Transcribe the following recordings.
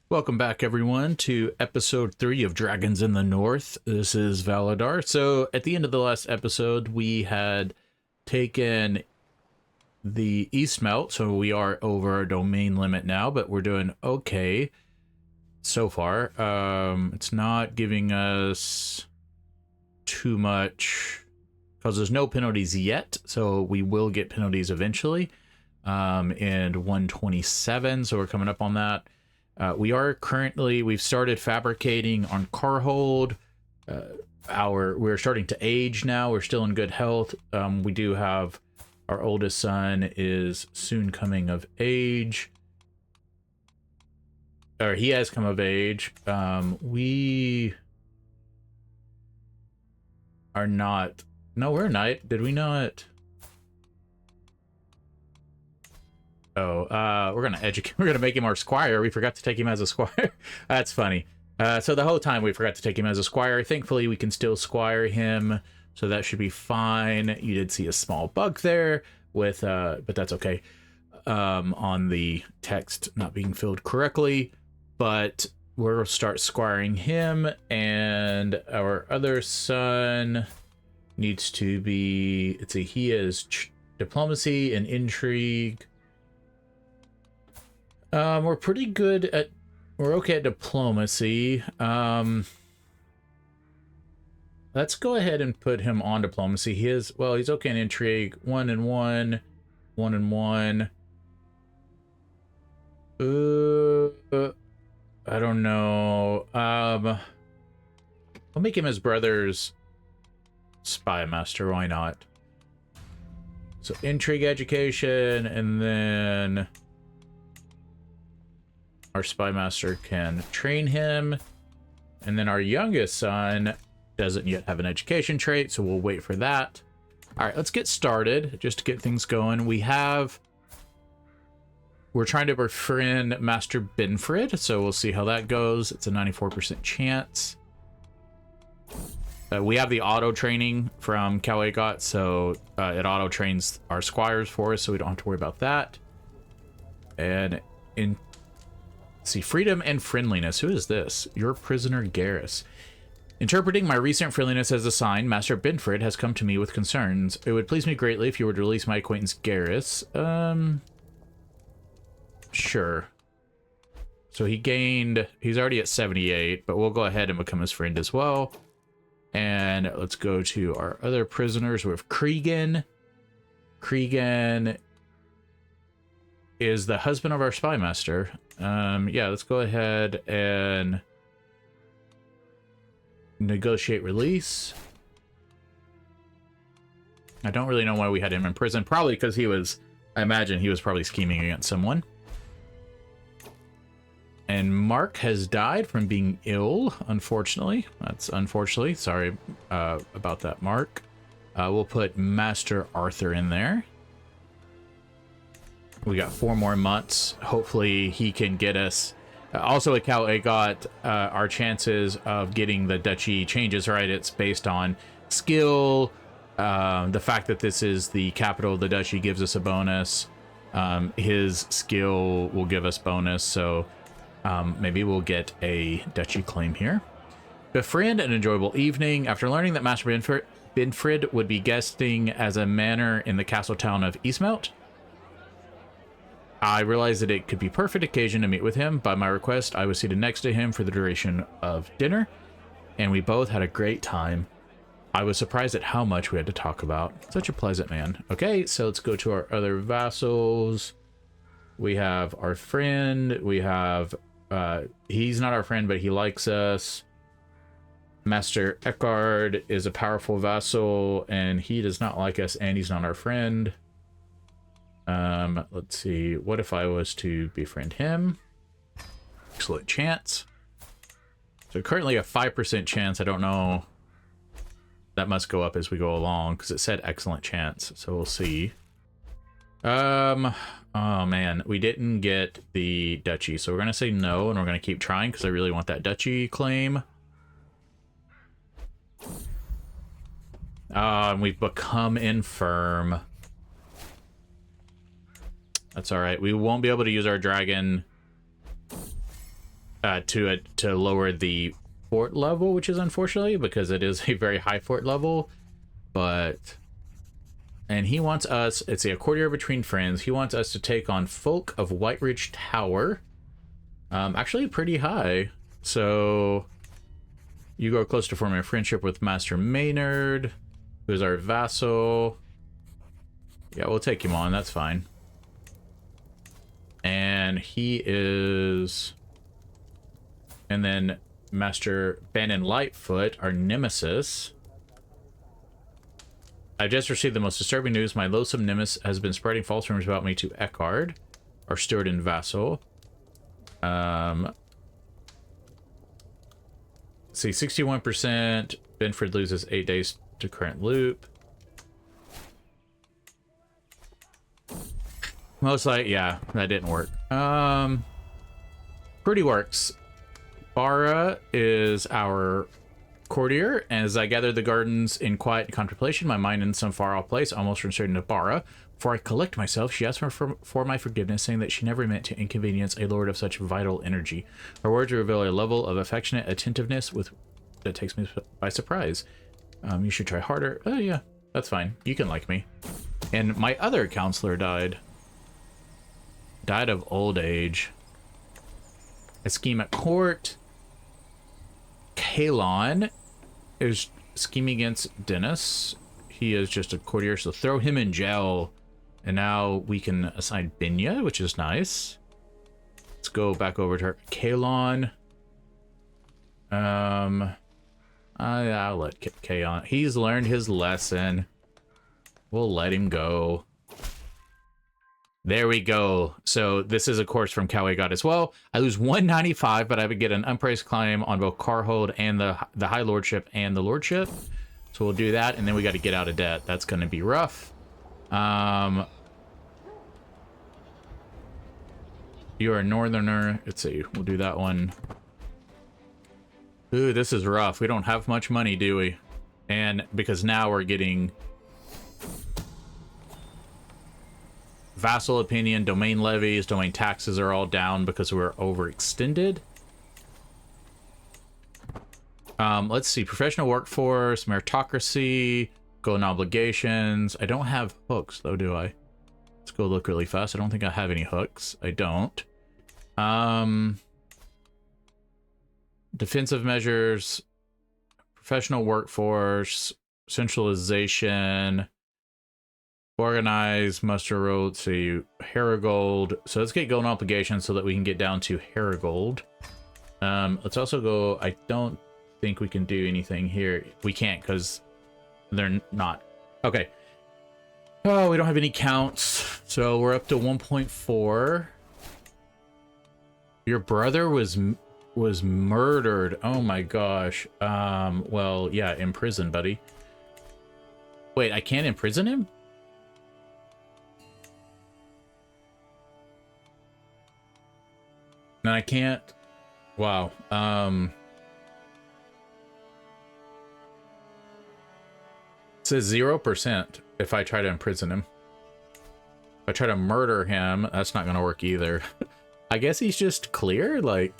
Welcome back, everyone, to episode 3 of Dragons in the North. This is Valadar. So, at the end of the last episode, we had taken the East Melt, so we are over our domain limit now, but we're doing okay so far. It's not giving us too much, because there's no penalties yet, so we will get penalties eventually, in 127, so we're coming up on that. We've started fabricating on Karhold. We're starting to age now. We're still in good health. We do have our oldest son is soon coming of age. Or he has come of age. We are not. No, we're not. Did we not? Oh, we're gonna educate. We're gonna make him our squire. We forgot to take him as a squire. That's funny. So the whole time we forgot to take him as a squire. Thankfully, we can still squire him, so that should be fine. You did see a small bug there with, but that's okay. On the text not being filled correctly, but we'll start squiring him, and our other son needs to be. He is diplomacy and intrigue. We're pretty good at, we're okay at diplomacy. Let's go ahead and put him on diplomacy. He's okay in intrigue. 1 and 1, 1 and 1. I don't know. I'll make him his brother's spy master. Why not? So intrigue, education, and then our spy master can train him, and then our youngest son doesn't yet have an education trait, so we'll wait for that. All right, let's get started just to get things going. We're trying to befriend Master Benfred, so we'll see how that goes. It's a 94% chance. We have the auto training from cow-agot, so it auto trains our squires for us, so we don't have to worry about that. And see, freedom and friendliness. Who is this? Your prisoner, Garrus. Interpreting my recent friendliness as a sign, Master Benfred has come to me with concerns. It would please me greatly if you were to release my acquaintance, Garrus. Sure. So he's already at 78, but we'll go ahead and become his friend as well. And let's go to our other prisoners. We have Cregan. Cregan is the husband of our spy master. Yeah, let's go ahead and negotiate release. I don't really know why we had him in prison. Probably because I imagine he was probably scheming against someone. And Mark has died from being ill, unfortunately. That's unfortunately. Sorry about that, Mark. We'll put Master Arthur in there. We got 4 more months. Hopefully he can get us. Also at cow-agot, our chances of getting the duchy changes, right? It's based on skill. The fact that this is the capital of the duchy gives us a bonus. His skill will give us bonus. So maybe we'll get a duchy claim here. Befriend an enjoyable evening. After learning that Master Benfred would be guesting as a manor in the castle town of Eastmelt, I realized that it could be a perfect occasion to meet with him. By my request, I was seated next to him for the duration of dinner, and we both had a great time. I was surprised at how much we had to talk about. Such a pleasant man. Okay, so let's go to our other vassals. We have our friend. We have, he's not our friend, but he likes us. Master Eckhard is a powerful vassal, and he does not like us, and he's not our friend. Let's see. What if I was to befriend him? Excellent chance. So currently a 5% chance. I don't know. That must go up as we go along because it said excellent chance. So we'll see. Oh man, we didn't get the duchy. So we're going to say no, and we're going to keep trying because I really want that duchy claim. And we've become infirm. That's all right. We won't be able to use our dragon to lower the fort level, which is unfortunately because it is a very high fort level. But and he wants us, it's a courtier between friends. He wants us to take on Folk of Whiteridge Tower. Actually pretty high. So you go close to forming a friendship with Master Maynard, who's our vassal. Yeah, we'll take him on, that's fine. And he is... And then Master Bannon Lightfoot, our nemesis. I've just received the most disturbing news. My loathsome nemesis has been spreading false rumors about me to Eckhard, our steward and vassal. See, 61%. Benford loses 8 days to current loop. Most likely, yeah, that didn't work. Pretty works. Bara is our courtier. As I gather the gardens in quiet contemplation, my mind in some far-off place, almost returning to Bara. Before I collect myself, she asked for my forgiveness, saying that she never meant to inconvenience a lord of such vital energy. Her words reveal a level of affectionate attentiveness that takes me by surprise. You should try harder. Oh, yeah, that's fine. You can like me. And my other counselor died. Died of old age. A scheme at court. Kalon is scheming against Dennis. He is just a courtier, so throw him in jail. And now we can assign Binya, which is nice. Let's go back over to her. Kalon. I'll let Kalon. He's learned his lesson. We'll let him go. There we go. So this is a course from cow-agot as well. I lose 195, but I would get an unpraised claim on both Karhold and the High Lordship and the Lordship. So we'll do that, and then we got to get out of debt. That's going to be rough. You're a northerner. Let's see. We'll do that one. Ooh, this is rough. We don't have much money, do we? And because now we're getting... Vassal opinion, domain levies, domain taxes are all down because we're overextended. Let's see. Professional workforce, meritocracy, golden obligations. I don't have hooks, though, do I? Let's go look really fast. I don't think I have any hooks. I don't. Defensive measures, professional workforce, centralization... Organize, muster road, see Herigold. So let's get golden obligations so that we can get down to Herigold. Let's also go, I don't think we can do anything here. We can't because they're not. Okay. Oh, we don't have any counts. So we're up to 1.4. Your brother was murdered. Oh my gosh. Well, yeah, imprison, buddy. Wait, I can't imprison him? No, I can't. Wow. It says 0% if I try to imprison him. If I try to murder him, that's not going to work either. I guess he's just clear. Like,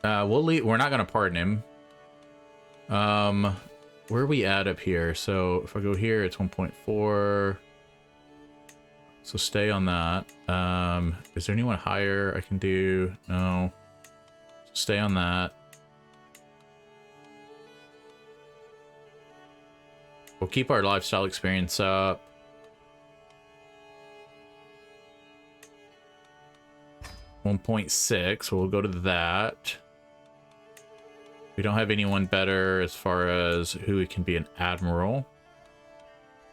we'll leave. We're not going to pardon him. Where are we at up here? So if I go here, it's 1.4. So stay on that. Is there anyone higher I can do? No. Stay on that. We'll keep our lifestyle experience up. .6. We'll go to that. We don't have anyone better as far as who can be an admiral.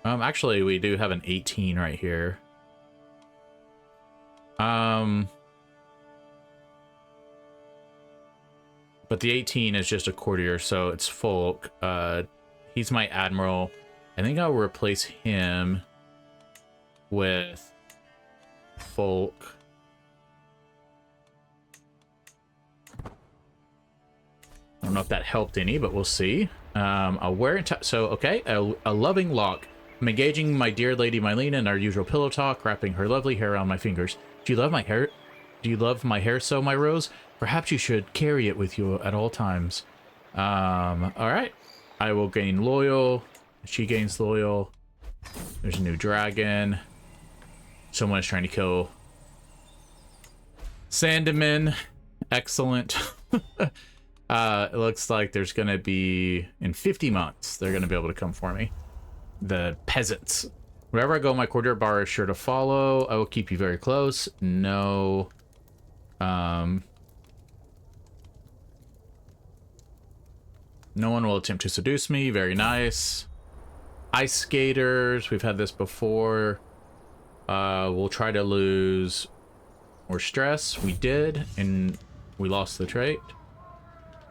Actually, we do have an 18 right here. But the 18 is just a courtier, so it's Folk. He's my admiral. I think I'll replace him with Folk. I don't know if that helped any, but we'll see. I'll wear it. So, okay, a loving lock. I'm engaging my dear lady Mylene in our usual pillow talk, wrapping her lovely hair around my fingers. Do you love my hair? Do you love my hair so, my rose? Perhaps you should carry it with you at all times. All right. I will gain loyal. She gains loyal. There's a new dragon. Someone is trying to kill Sandeman. Excellent. It looks like there's going to be, in 50 months, they're going to be able to come for me. The peasants. Wherever I go, my quarter bar is sure to follow. I will keep you very close. No. No one will attempt to seduce me. Very nice. Ice skaters. We've had this before. We'll try to lose more stress. We did, and we lost the trait.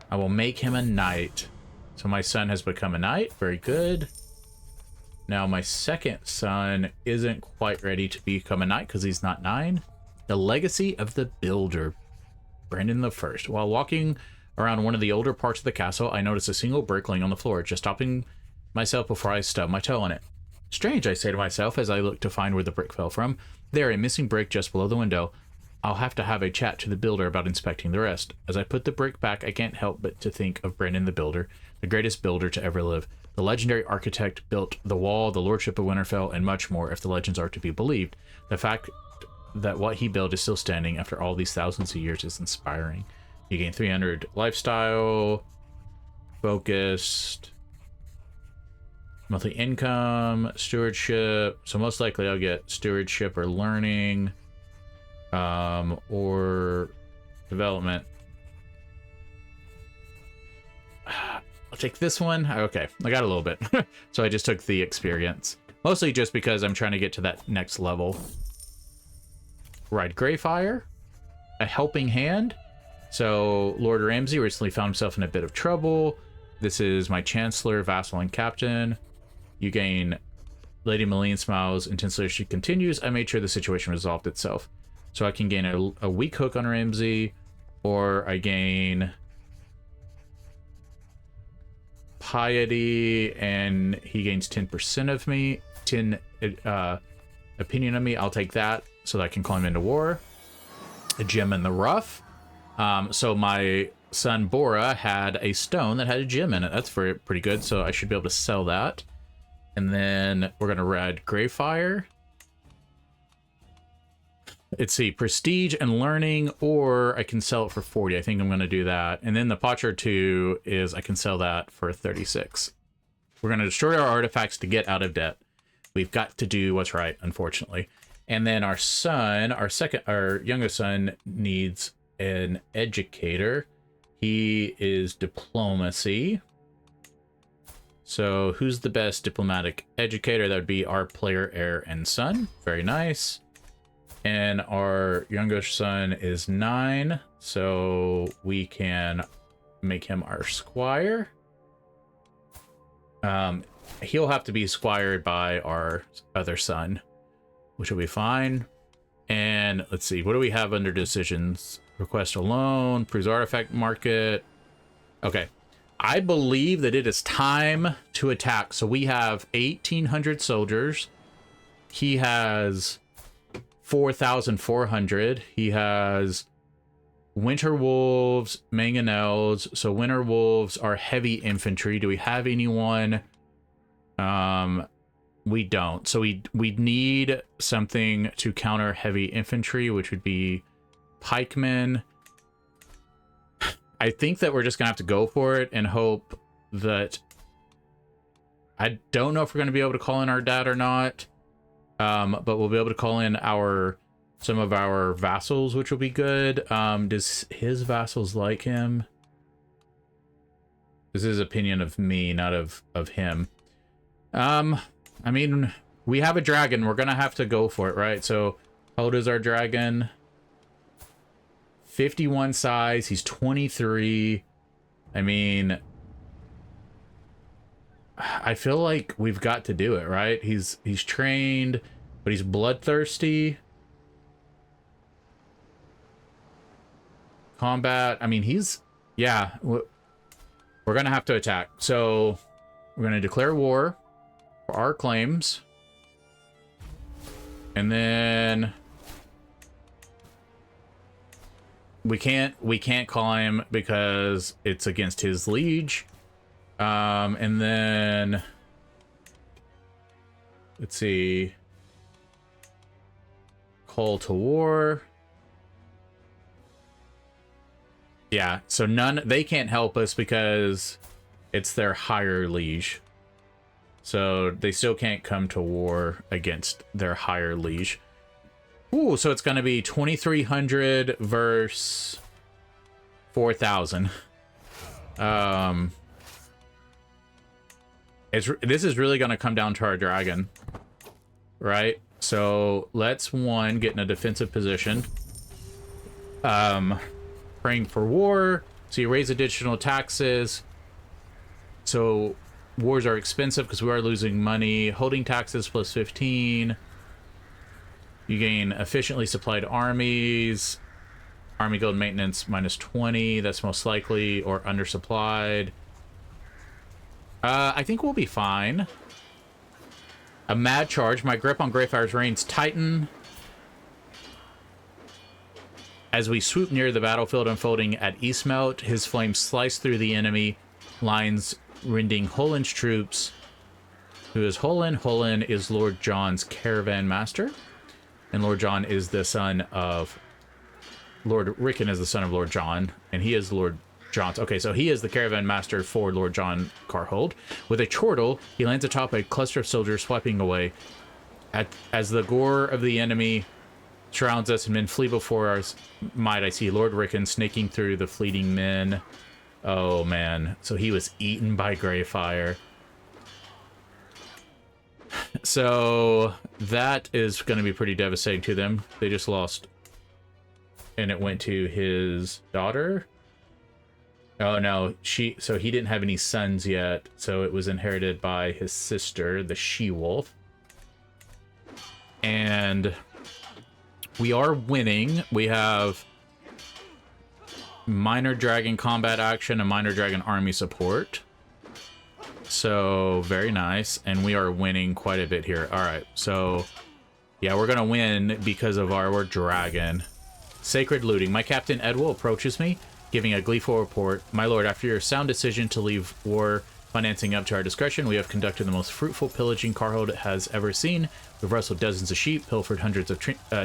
I will make him a knight. So my son has become a knight. Very good. Now my second son isn't quite ready to become a knight because he's not 9. The legacy of the builder, Brandon the First. While walking around one of the older parts of the castle, I noticed a single brick laying on the floor, just stopping myself before I stubbed my toe on it. Strange, I say to myself as I look to find where the brick fell from. There, a missing brick just below the window. I'll have to have a chat to the builder about inspecting the rest. As I put the brick back, I can't help but to think of Brandon the Builder, the greatest builder to ever live. The legendary architect built the wall, the lordship of Winterfell, and much more, if the legends are to be believed. The fact that what he built is still standing after all these thousands of years is inspiring. You gain 300 lifestyle, focused, monthly income, stewardship. So most likely I'll get stewardship or learning, or development. I'll take this one. Okay, I got a little bit. So I just took the experience. Mostly just because I'm trying to get to that next level. Right, Grayfyre. A helping hand. So Lord Ramsay recently found himself in a bit of trouble. This is my Chancellor, Vassal, and Captain. You gain Lady Meline smiles intensely as she continues. I made sure the situation resolved itself. So I can gain a weak hook on Ramsay, or I gain piety, and he gains 10% of me, 10 opinion of me. I'll take that so that I can call him into war. A gem in the rough. So my son Bora had a stone that had a gem in it. That's pretty good. So I should be able to sell that. And then we're gonna ride Grayfyre. Let's see, prestige and learning, or I can sell it for 40. I think I'm going to do that. And then the Potcher 2 is I can sell that for 36. We're going to destroy our artifacts to get out of debt. We've got to do what's right, unfortunately. And then our son, our youngest son, needs an educator. He is diplomacy. So who's the best diplomatic educator? That would be our player, heir, and son. Very nice. And our youngest son is 9, so we can make him our squire. He'll have to be squired by our other son, which will be fine. And let's see, what do we have under decisions? Request a loan, proves artifact market. Okay, I believe that it is time to attack. So we have 1,800 soldiers. He has 4,400. He has winter wolves, mangonels. So winter wolves are heavy infantry. Do we have anyone? We don't. So we need something to counter heavy infantry, which would be pikemen. I think that we're just gonna have to go for it and hope that, I don't know if we're gonna be able to call in our dad or not. But we'll be able to call in some of our vassals, which will be good. Does his vassals like him? This is opinion of me, not of him. I mean, we have a dragon. We're gonna have to go for it, right? So how old is our dragon? 51 size. He's 23. I mean, I feel like we've got to do it, right? He's trained, but he's bloodthirsty. Combat. I mean, yeah, we're gonna have to attack. So we're gonna declare war for our claims, and then we can't call him because it's against his liege. And then let's see. Call to war. Yeah, so they can't help us because it's their higher liege. So they still can't come to war against their higher liege. Ooh, so it's going to be 2,300 versus 4,000. This is really going to come down to our dragon, right? So let's get in a defensive position. Praying for war. So you raise additional taxes. So wars are expensive because we are losing money. Holding taxes plus 15. You gain efficiently supplied armies. Army guild maintenance minus 20. That's most likely. Or undersupplied. I think we'll be fine. A mad charge. My grip on Greyfyre's reins tighten as we swoop near the battlefield unfolding at Eastmelt. His flames slice through the enemy lines, rending Holin's troops. Who is Holin? Holin is Lord Jon's caravan master, and Lord Jon is the son of Lord Rickon is the son of Lord Jon, and he is Lord Jon's. Okay, so he is the caravan master for Lord Jon Karhold. With a chortle, he lands atop a cluster of soldiers, swiping away. As the gore of the enemy surrounds us and men flee before our might, I see Lord Rickon snaking through the fleeting men. Oh, man. So he was eaten by Grayfyre. So that is going to be pretty devastating to them. They just lost. And it went to his daughter. Oh, no. So he didn't have any sons yet. So it was inherited by his sister, the she-wolf. And we are winning. We have minor dragon combat action and minor dragon army support. So very nice. And we are winning quite a bit here. All right. So yeah, we're going to win because of our dragon. Sacred looting. My captain Edwell approaches me, giving a gleeful report. My lord, after your sound decision to leave war financing up to our discretion, we have conducted the most fruitful pillaging Karhold has ever seen. We've rustled dozens of sheep, pilfered hundreds of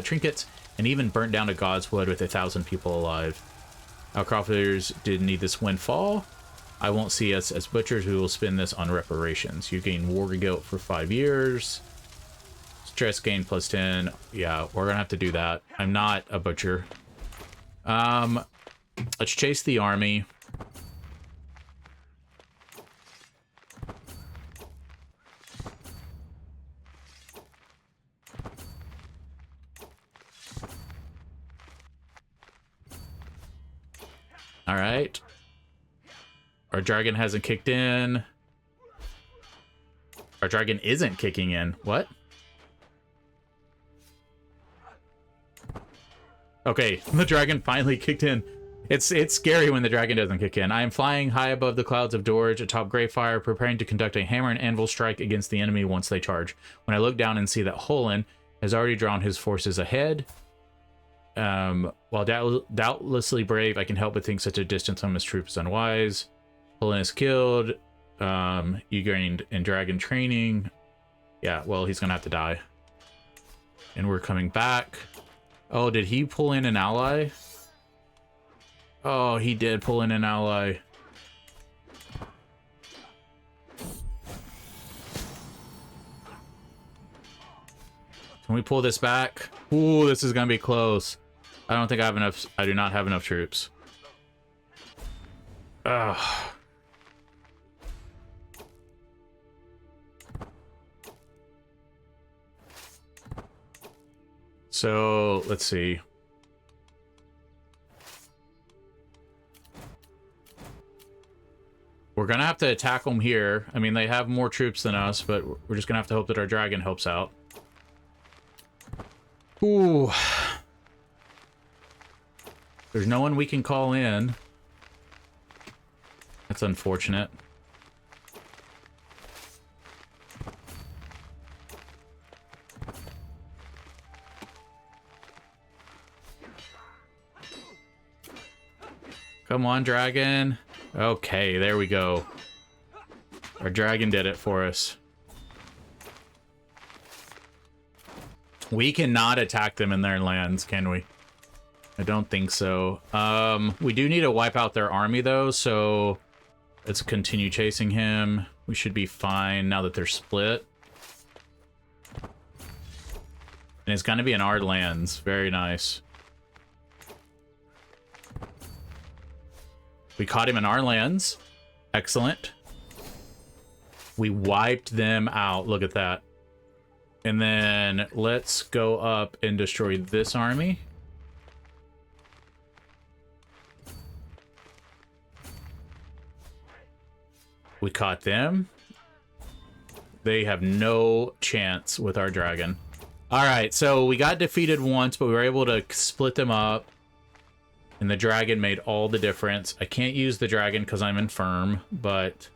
trinkets, and even burnt down a god's wood with 1,000 people alive. Our coffers didn't need this windfall. I won't see us as butchers. We will spend this on reparations. You gain war guilt for 5 years. Stress gain plus 10. Yeah, we're gonna have to do that. I'm not a butcher. Let's chase the army. All right. Our dragon hasn't kicked in. Our dragon isn't kicking in. What? Okay, the dragon finally kicked in. It's scary when the dragon doesn't kick in. I am flying high above the clouds of Dorge atop Grayfyre, preparing to conduct a hammer and anvil strike against the enemy once they charge. When I look down and see that Holin has already drawn his forces ahead. While doubtlessly brave, I can help but think such a distance on his troops is unwise. Holin is killed. You gained in dragon training. Yeah, well, he's gonna have to die. And we're coming back. Oh, did he pull in an ally? Oh, he did pull in an ally. Can we pull this back? Ooh, this is gonna be close. I don't think I have enough. I do not have enough troops. Ugh. So let's see. We're gonna have to attack them here. I mean, they have more troops than us, but we're just gonna have to hope that our dragon helps out. Ooh. There's no one we can call in. That's unfortunate. Come on, dragon. Okay, there we go. Our dragon did it for us. We cannot attack them in their lands, can we? I don't think so. We do need to wipe out their army, though, so let's continue chasing him. We should be fine now that they're split. And it's going to be in our lands. Very nice. We caught him in our lands. Excellent. We wiped them out. Look at that. And then let's go up and destroy this army. We caught them. They have no chance with our dragon. All right, so we got defeated once, but we were able to split them up. And the dragon made all the difference. I can't use the dragon because I'm infirm, but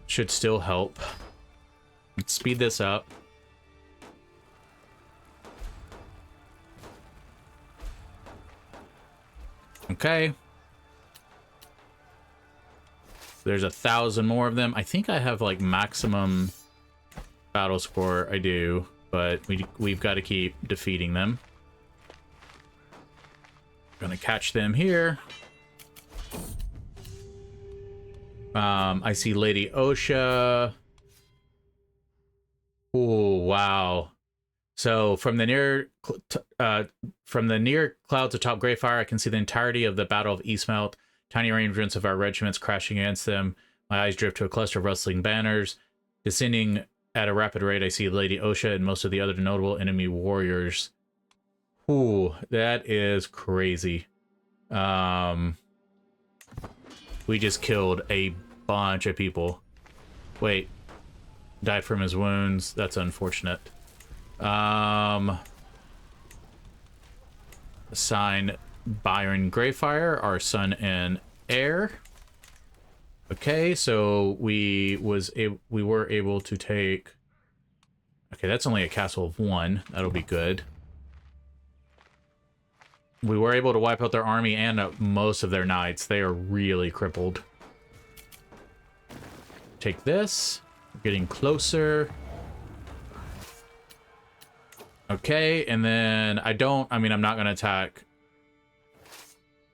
should still help. Let's speed this up. Okay. There's 1,000 more of them. I think I have like maximum battle score. I do, but we've got to keep defeating them. Gonna catch them here. I see Lady Osha. Oh wow! So from the near clouds atop Grayfyre, I can see the entirety of the Battle of Eastmelt. Tiny arrangements of our regiments crashing against them. My eyes drift to a cluster of rustling banners. Descending at a rapid rate, I see Lady Osha and most of the other notable enemy warriors. Ooh, that is crazy. We just killed a bunch of people. Wait. Died from his wounds. That's unfortunate. Assign Byron Grayfyre, our son and heir. Okay, so we were able to take... Okay, that's only a castle of 1. That'll be good. We were able to wipe out their army and most of their knights. They are really crippled. Take this. We're getting closer. Okay, and then I'm not going to attack.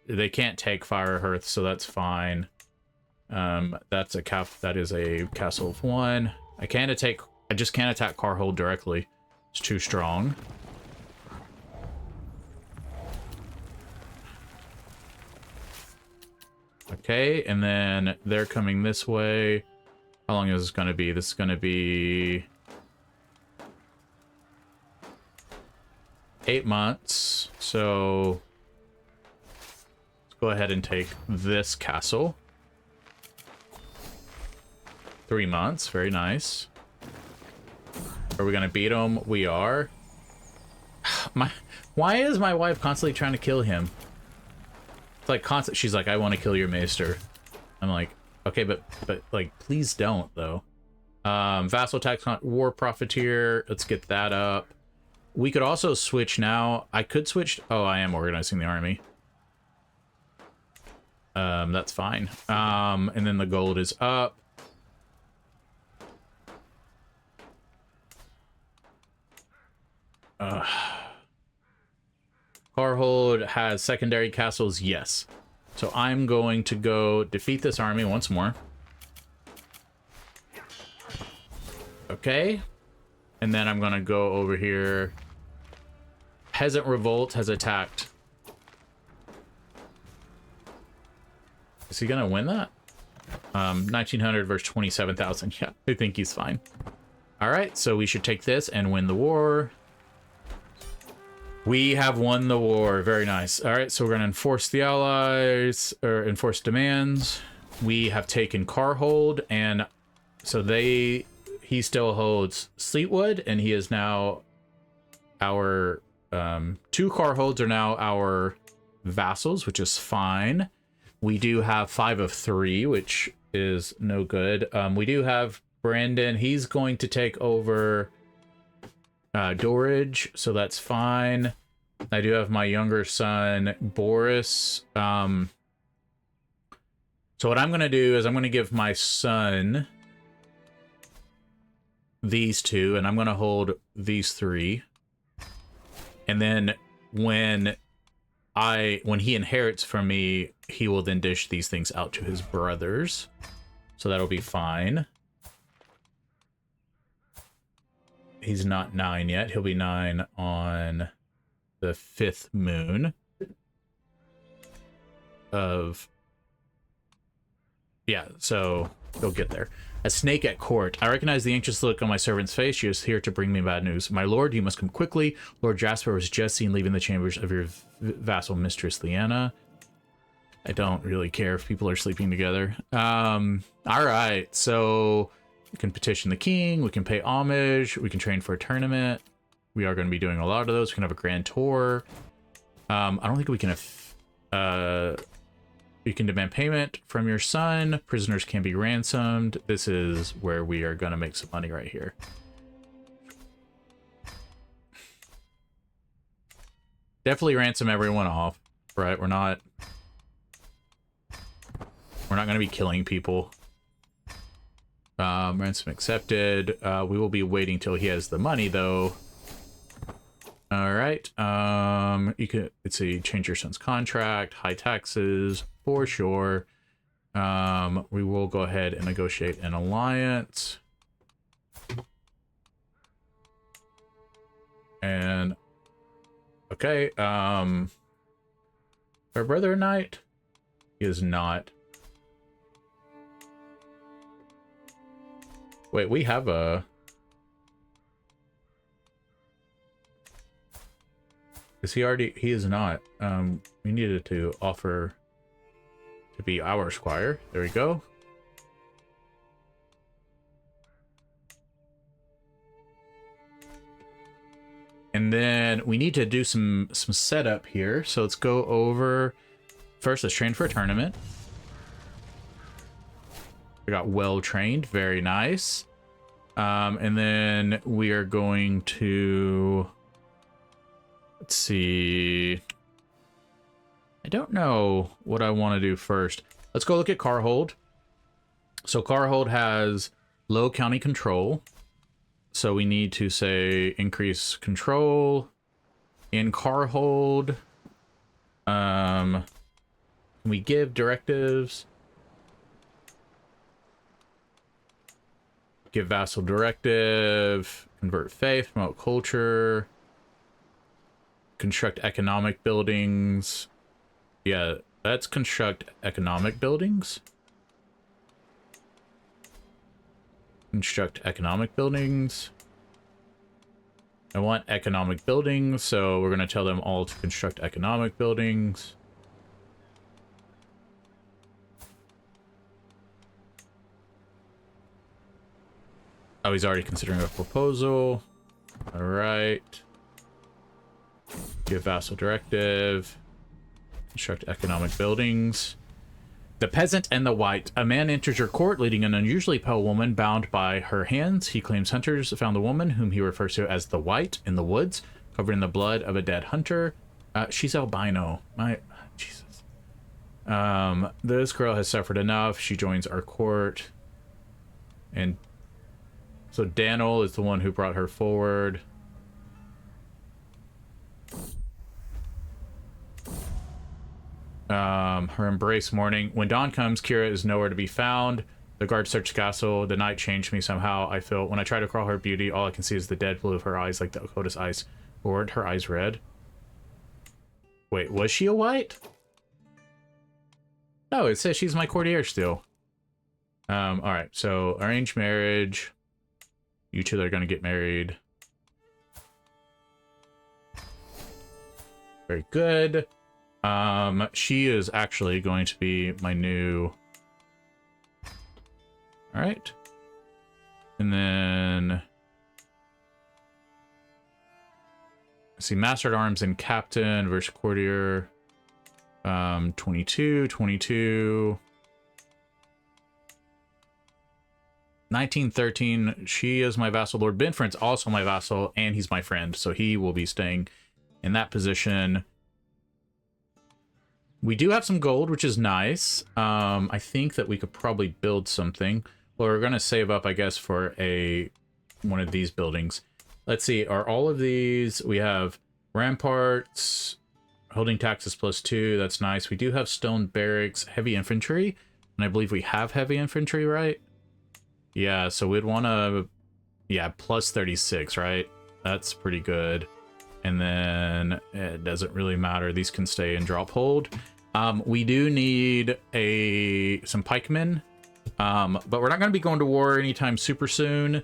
They can't take Fire Hearth, so that's fine. That is a castle of 1. I just can't attack Karhold directly. It's too strong. Okay, and then they're coming this way. How long is this going to be? This is going to be 8 months. So let's go ahead and take this castle. 3 months. Very nice. Are we going to beat him? We are. Why is my wife constantly trying to kill him? It's like constant. She's like, I want to kill your maester. I'm like, okay, but like, please don't though. Vassal tax war profiteer. Let's get that up. We could also switch now. I could switch. Oh, I am organizing the army. That's fine. And then the gold is up. Karhold has secondary castles, yes. So I'm going to go defeat this army once more. Okay. And then I'm going to go over here. Peasant Revolt has attacked. Is he going to win that? 1900 versus 27,000. Yeah, I think he's fine. All right, so we should take this and win the war. We have won the war. Very nice. All right, so we're going to enforce the allies, or enforce demands. We have taken Karhold, and so he still holds Fleetwood, and he is now our, 2 Karholds are now our vassals, which is fine. We do have 5 of 3, which is no good. We do have Brandon. He's going to take over Dorridge, so that's fine. I do have my younger son Boris. So what I'm going to do is I'm going to give my son these two, and I'm going to hold these three. And then when he inherits from me, he will then dish these things out to his brothers. So that'll be fine. He's not 9 yet. He'll be 9 on the 5th moon of... Yeah, so he'll get there. A snake at court. I recognize the anxious look on my servant's face. She is here to bring me bad news. My lord, you must come quickly. Lord Jasper was just seen leaving the chambers of your vassal mistress, Lyanna. I don't really care if people are sleeping together. All right, so we can petition the king. We can pay homage. We can train for a tournament. We are going to be doing a lot of those. We can have a grand tour. I don't think we can have... You can demand payment from your son. Prisoners can be ransomed. This is where we are going to make some money right here. Definitely ransom everyone off, right? We're not going to be killing people. Ransom accepted. We will be waiting till he has the money, though. All right. You can, let's see, change your son's contract, high taxes for sure. We will go ahead and negotiate an alliance. And okay, our brother knight is not. Wait, we have a. Is he already? He is not. We needed to offer to be our squire. There we go. And then we need to do some setup here. So let's go over. First, let's train for a tournament. We got well trained. Very nice. And then we are going to... Let's see. I don't know what I want to do first. Let's go look at Karhold. So Karhold has low county control. So we need to say increase control in Karhold. Can we give directives? Give vassal directive, convert faith, promote culture, construct economic buildings. Yeah, let's construct economic buildings. Construct economic buildings. I want economic buildings, so we're going to tell them all to construct economic buildings. Oh, he's already considering a proposal. All right. Give vassal directive. Construct economic buildings. The peasant and the white. A man enters your court leading an unusually pale woman bound by her hands. He claims hunters found the woman, whom he refers to as the white, in the woods, covered in the blood of a dead hunter. She's albino. Jesus. This girl has suffered enough. She joins our court. And so Daniel is the one who brought her forward. Her embrace mourning. When dawn comes, Kira is nowhere to be found. The guard searched the castle. The night changed me somehow. I feel when I try to crawl her beauty, all I can see is the dead blue of her eyes, like the Okota's eyes. Or weren't her eyes red? Wait, was she a white? No, it says she's my courtier still. Alright, so arranged marriage. You two are gonna get married. Very good. She is actually going to be my new... Alright. And then... Let's see, Master at Arms and Captain versus Courtier. 22, 22... 1913, she is my vassal. Lord Benford's also my vassal, and he's my friend, so he will be staying in that position. We do have some gold, which is nice. I think that we could probably build something. Well, we're going to save up, I guess, for one of these buildings. Let's see. Are all of these... We have ramparts, holding taxes +2. That's nice. We do have stone barracks, heavy infantry. And I believe we have heavy infantry, right? Yeah, so we'd want to... Yeah, +36, right? That's pretty good. And then it doesn't really matter. These can stay in drop hold. We do need some pikemen. But we're not going to be going to war anytime super soon.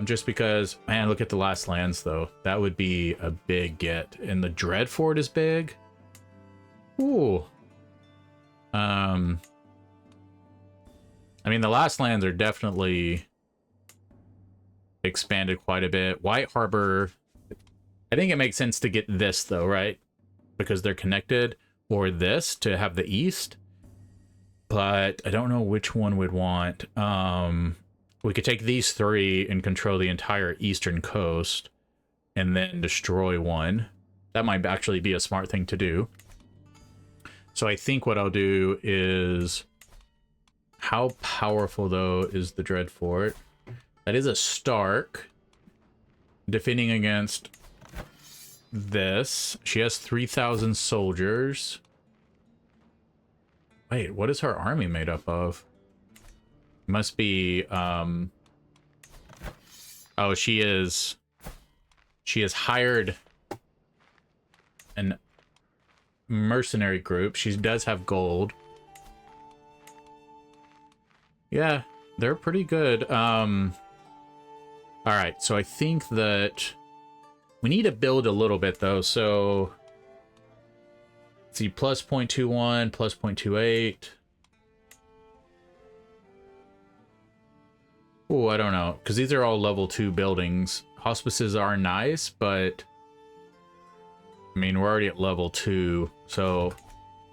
Just because, man, look at the last lands, though. That would be a big get. And the Dreadfort is big. Ooh. I mean, the last lands are definitely expanded quite a bit. White Harbor, I think it makes sense to get this, though, right? Because they're connected. Or this to have the east. But I don't know which one we'd want. We could take these three and control the entire eastern coast. And then destroy one. That might actually be a smart thing to do. So I think what I'll do is... How powerful, though, is the Dreadfort? That is a Stark. Defending against this. She has 3,000 soldiers. Wait, what is her army made up of? Must be, oh, she has hired an mercenary group. She does have gold. Yeah, they're pretty good. All right, so I think that we need to build a little bit, though. So, let's see, +0.21, +0.28. Oh, I don't know, because these are all level 2 buildings. Hospices are nice, but I mean, we're already at level 2, so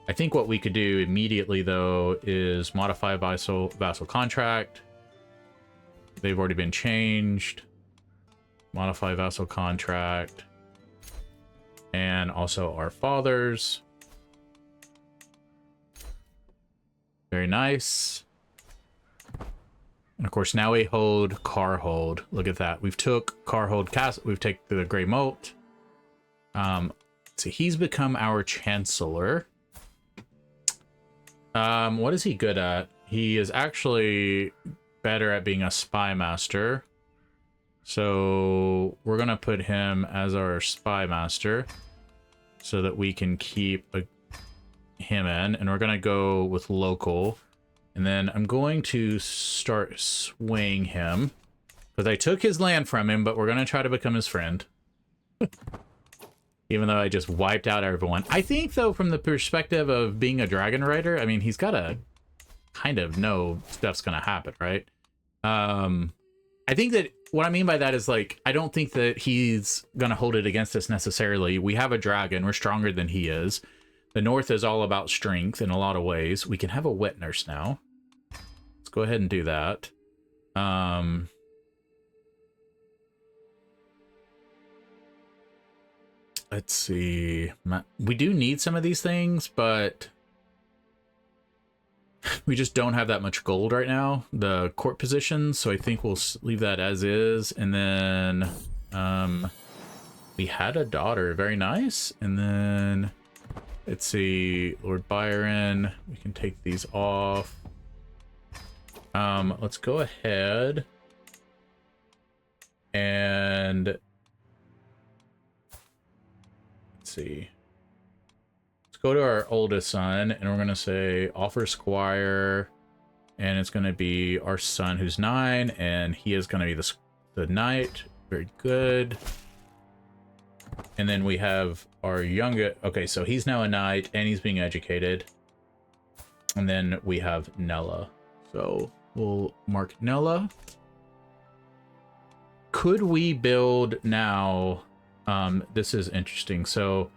I think what we could do immediately, though, is modify vassal contract. They've already been changed. Modify vassal contract. And also our fathers. Very nice. And of course, now we hold Karhold. Look at that. We've took Karhold Castle. We've taken the Gray Motte. So he's become our Chancellor. What is he good at? He is actually better at being a spy master. So we're going to put him as our spy master so that we can keep him in. And we're going to go with local. And then I'm going to start swaying him. Because I took his land from him, but we're going to try to become his friend. Even though I just wiped out everyone. I think, though, from the perspective of being a dragon rider, I mean, he's got to kind of know stuff's going to happen, right? I think that what I mean by that is, like, I don't think that he's going to hold it against us necessarily. We have a dragon. We're stronger than he is. The North is all about strength in a lot of ways. We can have a wet nurse now. Let's go ahead and do that. Let's see. We do need some of these things, but we just don't have that much gold right now. The court positions, so I think we'll leave that as is. And then we had a daughter. Very nice. And then let's see, Lord Byron. We can take these off. Let's go ahead and let's see. Let's go to our oldest son, and we're gonna say offer squire, and it's gonna be our son who's 9, and he is gonna be the knight. Very good. And then we have our youngest. Okay, so he's now a knight, and he's being educated. And then we have Nella. So we'll mark Nella. Could we build now? This is interesting. So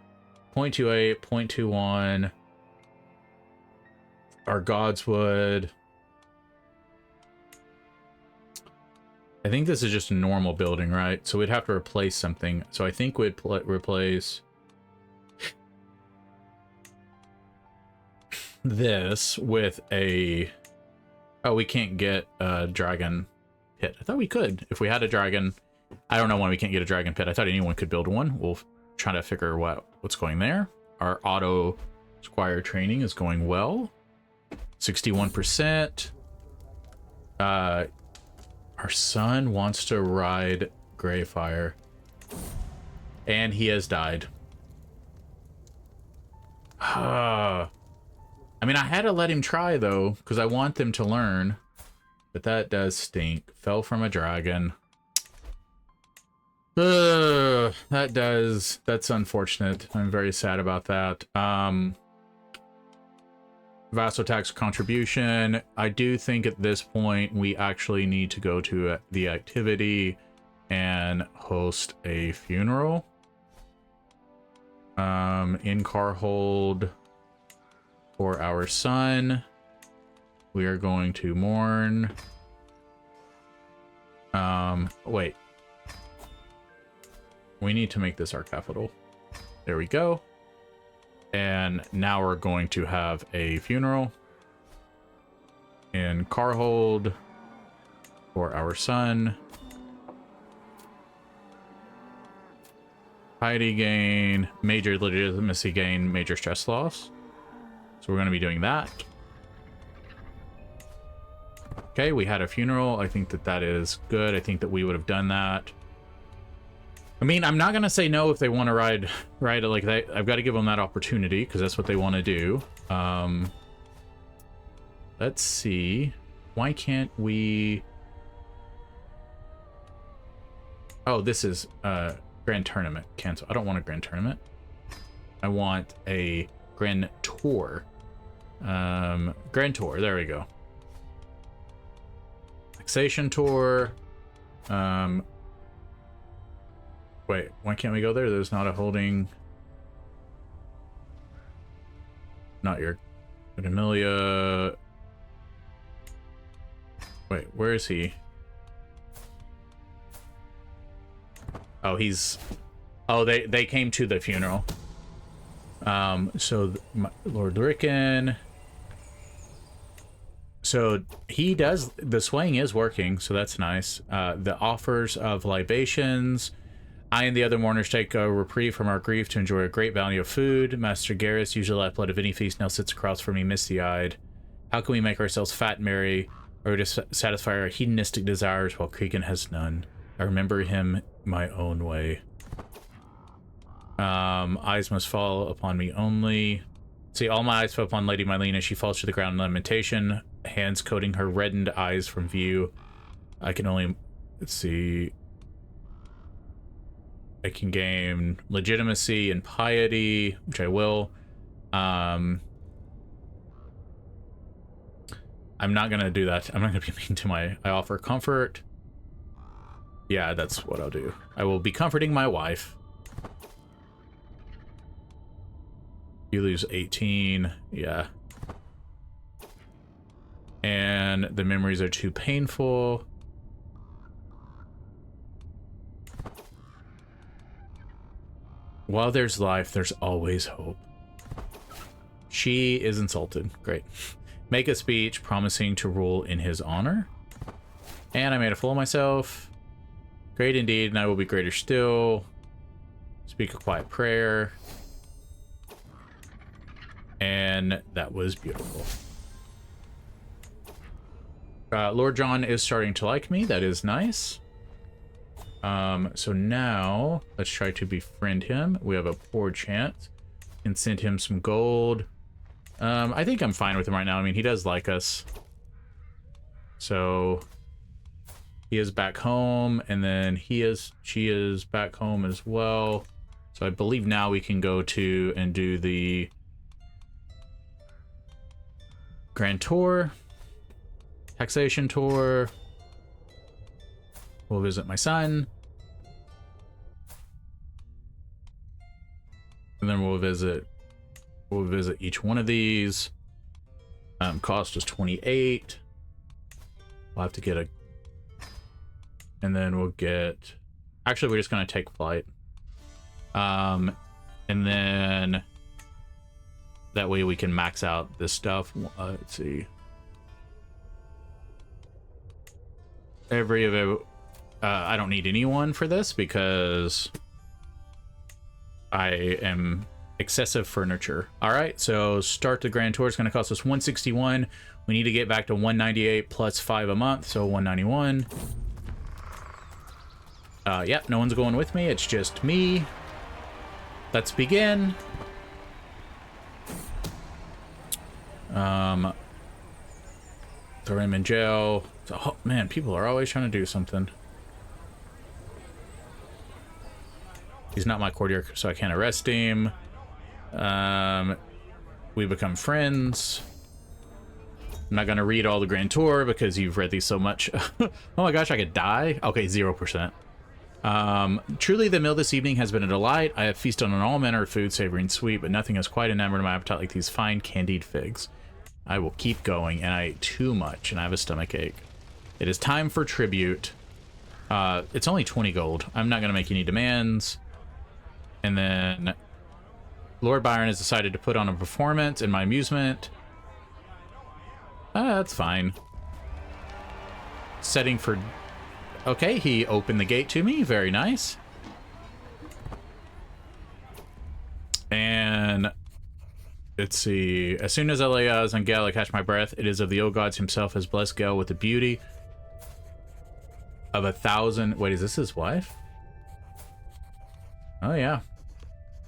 0.28, 0.21. Our gods would. I think this is just a normal building, right? So we'd have to replace something. So I think we'd replace. this with a... Oh, we can't get a dragon pit. I thought we could. If we had a dragon... I don't know when we can't get a dragon pit. I thought anyone could build one. We'll try to figure what's going there. Our auto squire training is going well. 61%. Our son wants to ride Grayfyre. And he has died. I mean, I had to let him try, though, because I want them to learn. But that does stink. Fell from a dragon. That's unfortunate. I'm very sad about that. Vassal tax contribution. I do think at this point we actually need to go to the activity and host a funeral. In Karhold for our son. We are going to mourn. Wait. We need to make this our capital. There we go. And now we're going to have a funeral in Karhold for our son. Piety gain, major legitimacy gain, major stress loss. So we're going to be doing that. Okay, we had a funeral. I think that is good. I think that we would have done that. I mean, I'm not going to say no if they want to ride it like that. I've got to give them that opportunity because that's what they want to do. Let's see. Why can't we... Oh, this is Grand Tournament. Cancel. I don't want a Grand Tournament. I want a Grand Tour. Grand Tour. There we go. Taxation Tour. Wait, why can't we go there? There's not a holding... Not your... But Amelia... Wait, where is he? Oh, he's... Oh, they came to the funeral. So, Lord Rickon... So, he does... The swaying is working, so that's nice. The offers of libations... I and the other mourners take a reprieve from our grief to enjoy a great value of food. Master Garrus, usually lifeblood of any feast, now sits across from me misty-eyed. How can we make ourselves fat and merry, or to satisfy our hedonistic desires while Cregan has none? I remember him my own way. Eyes must fall upon me only. See, all my eyes fall upon Lady Mylene. She falls to the ground in lamentation, hands coating her reddened eyes from view. I can only... Let's see... I can gain legitimacy and piety, which I will. I'm not gonna do that. I'm not gonna be mean to I offer comfort. Yeah, that's what I'll do. I will be comforting my wife. You lose 18. Yeah. And the memories are too painful. While there's life, there's always hope. She is insulted. Great. Make a speech promising to rule in his honor. And I made a fool of myself. Great indeed, and I will be greater still. Speak a quiet prayer. And that was beautiful. Lord Jon is starting to like me. That is nice. So now let's try to befriend him. We have a poor chance and send him some gold. I think I'm fine with him right now. I mean, he does like us. So he is back home, and then she is back home as well. So I believe now we can go to and do the Grand Tour, Taxation Tour. We'll visit my son. And then we'll visit each one of these. Cost is 28. We'll have to get a... And then we'll get... Actually, we're just going to take flight. And then... That way we can max out this stuff. Let's see. I don't need anyone for this because I am excessive furniture. All right, so start the grand tour. It's going to cost us 161. We need to get back to 198 plus 5 a month, so 191. Yep, no one's going with me. It's just me. Let's begin. Throw him in jail. Oh, man, people are always trying to do something. He's not my courtier, so I can't arrest him. We become friends. I'm not gonna read all the grand tour because you've read these so much. Oh my gosh, I could die. Okay, 0%. Truly the meal this evening has been a delight. I have feasted on all manner of food, savory and sweet, but nothing has quite enamored my appetite like these fine candied figs. I will keep going, and I ate too much, and I have a stomach ache. It is time for tribute. It's only 20 gold. I'm not gonna make any demands. And then Lord Byron has decided to put on a performance in my amusement. That's fine. Setting for... Okay, he opened the gate to me. Very nice. And let's see. As soon as I lay eyes on Gale, I catch my breath. It is of the old gods himself has blessed Gale with the beauty of 1,000... Wait, is this his wife? Oh, yeah.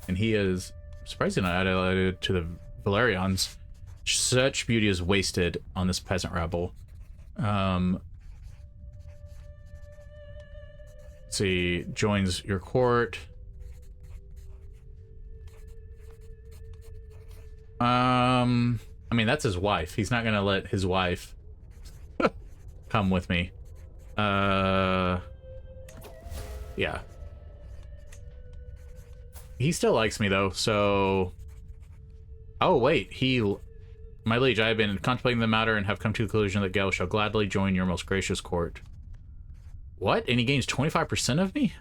And he is surprisingly not added to the Valerians. Such beauty is wasted on this peasant rabble. Let's see. Joins your court. I mean, that's his wife. He's not gonna let his wife come with me. Yeah. He still likes me, though, so... Oh, wait, My liege, I have been contemplating the matter and have come to the conclusion that Gale shall gladly join your most gracious court. What? And he gains 25% of me?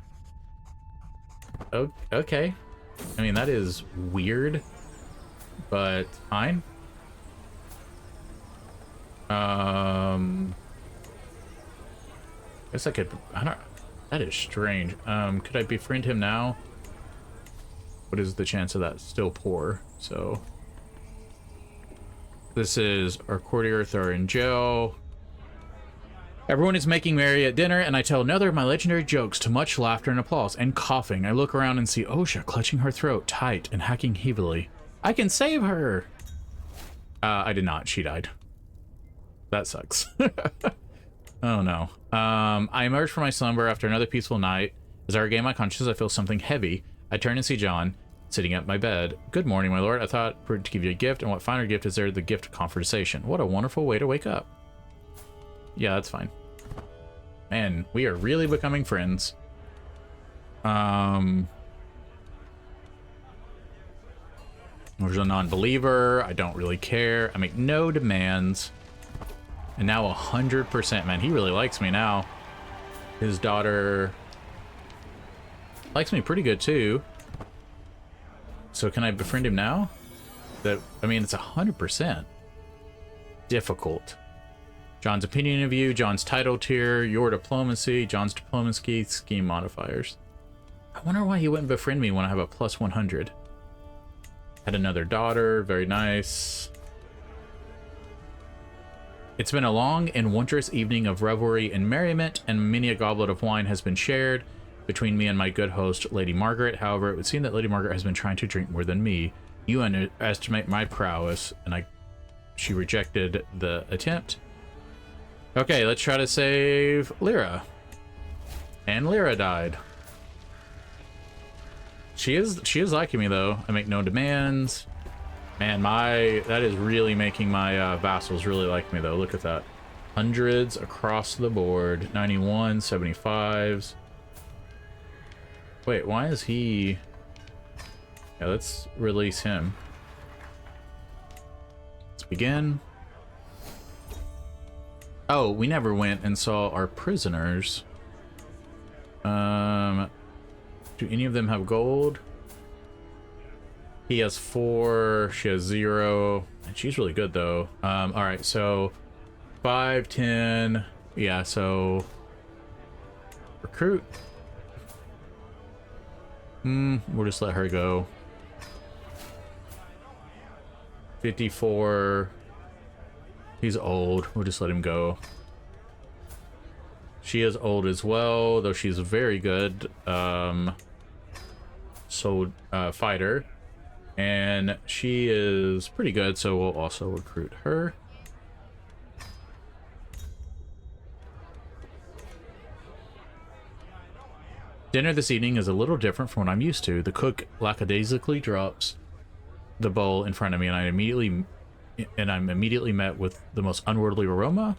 Oh, okay. I mean, that is weird, but fine. Guess I could... I don't... That is strange. Could I befriend him now? What is the chance of that? Still poor, so... This is our courtier, throw her in jail. Everyone is making merry at dinner, and I tell another of my legendary jokes to much laughter and applause, and coughing. I look around and see Osha clutching her throat tight and hacking heavily. I can save her! I did not. She died. That sucks. Oh no. I emerge from my slumber after another peaceful night. As I regain my consciousness, I feel something heavy. I turn and see Jon sitting at my bed. Good morning, my lord. I thought to give you a gift, and what finer gift is there? The gift of conversation. What a wonderful way to wake up. Yeah, that's fine. Man, we are really becoming friends. There's a non-believer. I don't really care. I make no demands. And now 100%. Man, he really likes me now. His daughter likes me pretty good, too. So can I befriend him now? I mean, it's 100%. Difficult. Jon's opinion of you, Jon's title tier, your diplomacy, Jon's diplomacy, scheme modifiers. I wonder why he wouldn't befriend me when I have a plus 100. Had another daughter, very nice. It's been a long and wondrous evening of revelry and merriment, and many a goblet of wine has been shared between me and my good host, Lady Margaret. However, it would seem that Lady Margaret has been trying to drink more than me. You underestimate my prowess, and she rejected the attempt. Okay, let's try to save Lyra. And Lyra died. She is liking me, though. I make no demands. Man, that is really making my vassals really like me, though. Look at that. Hundreds across the board. 91, 75s. Wait, why is he... Yeah, let's release him. Let's begin. Oh, we never went and saw our prisoners. Do any of them have gold? He has 4, she has 0, and she's really good though. All right, so 5, 10, yeah, so recruit. We'll just let her go. 54. He's old. We'll just let him go. She is old as well, though she's very good. Fighter. And she is pretty good, so we'll also recruit her. Dinner this evening is a little different from what I'm used to. The cook lackadaisically drops the bowl in front of me, and I'm immediately met with the most unworldly aroma.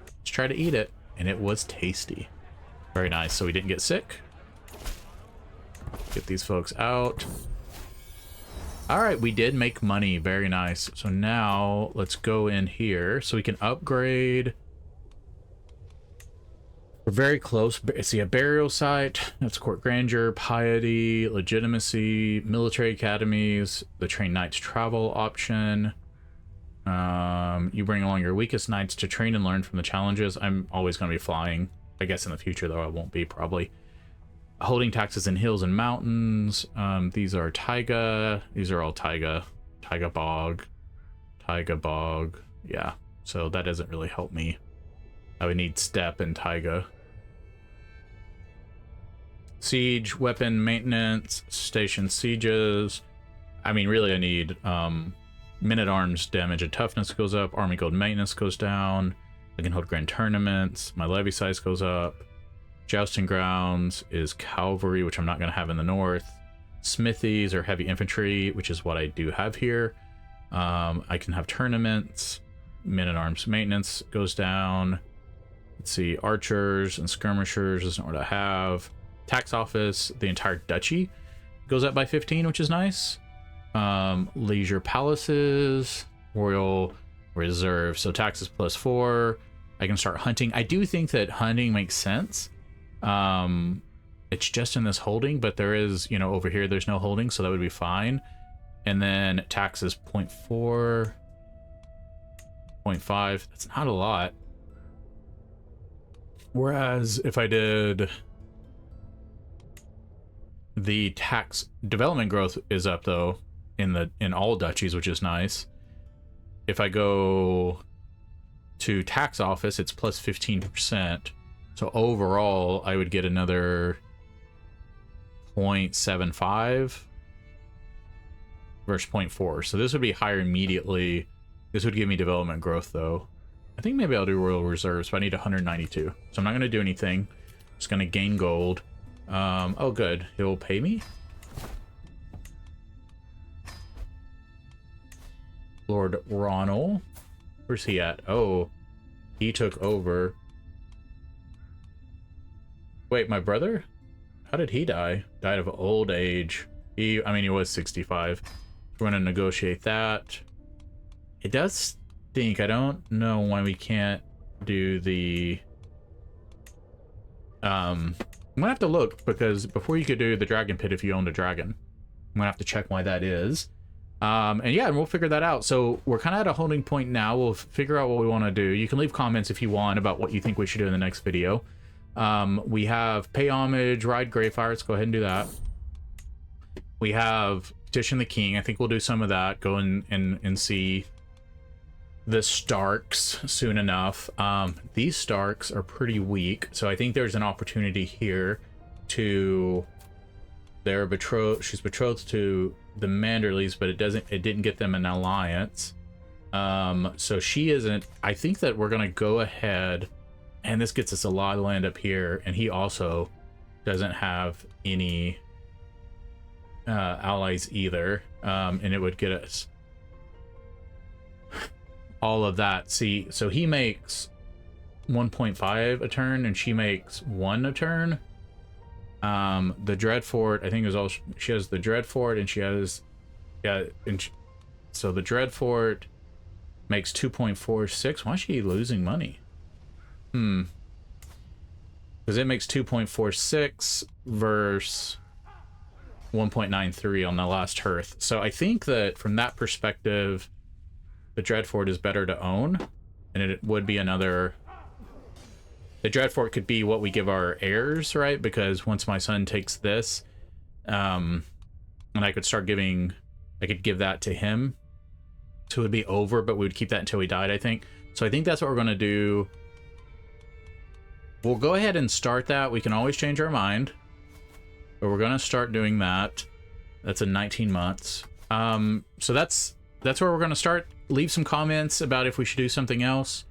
Let's try to eat it, and it was tasty. Very nice. So we didn't get sick. Get these folks out. All right, we did make money. Very nice. So now let's go in here so we can upgrade. We're very close. See, a burial site. That's court grandeur, piety, legitimacy, military academies, the trained knights travel option. You bring along your weakest knights to train and learn from the challenges. I'm always going to be flying. I guess in the future, though, I won't be probably. Holding taxes in hills and mountains. These are taiga. These are all taiga. Taiga bog. Taiga bog. Yeah. So that doesn't really help me. I would need steppe and taiga. Siege, weapon maintenance, station sieges. I mean, really, I need men-at-arms damage and toughness goes up. Army gold maintenance goes down. I can hold grand tournaments. My levy size goes up. Jousting grounds is cavalry, which I'm not going to have in the north. Smithies or heavy infantry, which is what I do have here. I can have tournaments. Men-at-arms maintenance goes down. Let's see, archers and skirmishers is not what I have. Tax office, the entire duchy goes up by 15, which is nice. Leisure palaces, royal reserve. So taxes plus 4. I can start hunting. I do think that hunting makes sense. It's just in this holding, but there is, you know, over here there's no holding, so that would be fine. And then taxes 0.4, 0.5. That's not a lot. Whereas if I did the tax development growth is up though in all duchies, which is nice. If I go to tax office, it's plus 15%. So overall, I would get another 0.75 versus 0.4. So this would be higher immediately. This would give me development growth though. I think maybe I'll do royal reserves, but I need 192. So I'm not going to do anything. Just going to gain gold. Oh, good. He'll pay me? Lord Ronald. Where's he at? Oh, he took over. Wait, my brother? How did he die? Died of old age. He was 65. We're going to negotiate that. It does stink. I don't know why we can't do the... I'm gonna have to look, because before you could do the dragon pit if you owned a dragon. I'm gonna have to check why that is. And yeah, and we'll figure that out. So we're kind of at a holding point now. We'll figure out what we want to do. You can leave comments if you want about what you think we should do in the next video. We have pay homage, ride Grayfyre. Let's go ahead and do that. We have petition the king. I think we'll do some of that. Go and see the Starks soon enough. These Starks are pretty weak, so I think there's an opportunity here to... They're betrothed. She's betrothed to the Manderleys, but it didn't get them an alliance. So she isn't. I think that we're gonna go ahead, and this gets us a lot of land up here, and he also doesn't have any allies either, and it would get us all of that. See, so he makes 1.5 a turn, and she makes 1 a turn. The Dreadfort, I think, is all she has. The Dreadfort, and she has, so the Dreadfort makes 2.46. Why is she losing money? Because it makes 2.46 versus 1.93 on the last hearth. So I think that from that perspective, the Dreadfort is better to own, and it would be another... The Dreadfort could be what we give our heirs, right? Because once my son takes this, and I could start giving... I could give that to him. So it would be over, but we would keep that until he died, I think. So I think that's what we're going to do. We'll go ahead and start that. We can always change our mind. But we're going to start doing that. That's in 19 months. So that's where we're going to start. Leave some comments about if we should do something else.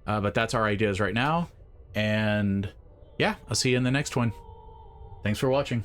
But that's our ideas right now. And yeah, I'll see you in the next one. Thanks for watching.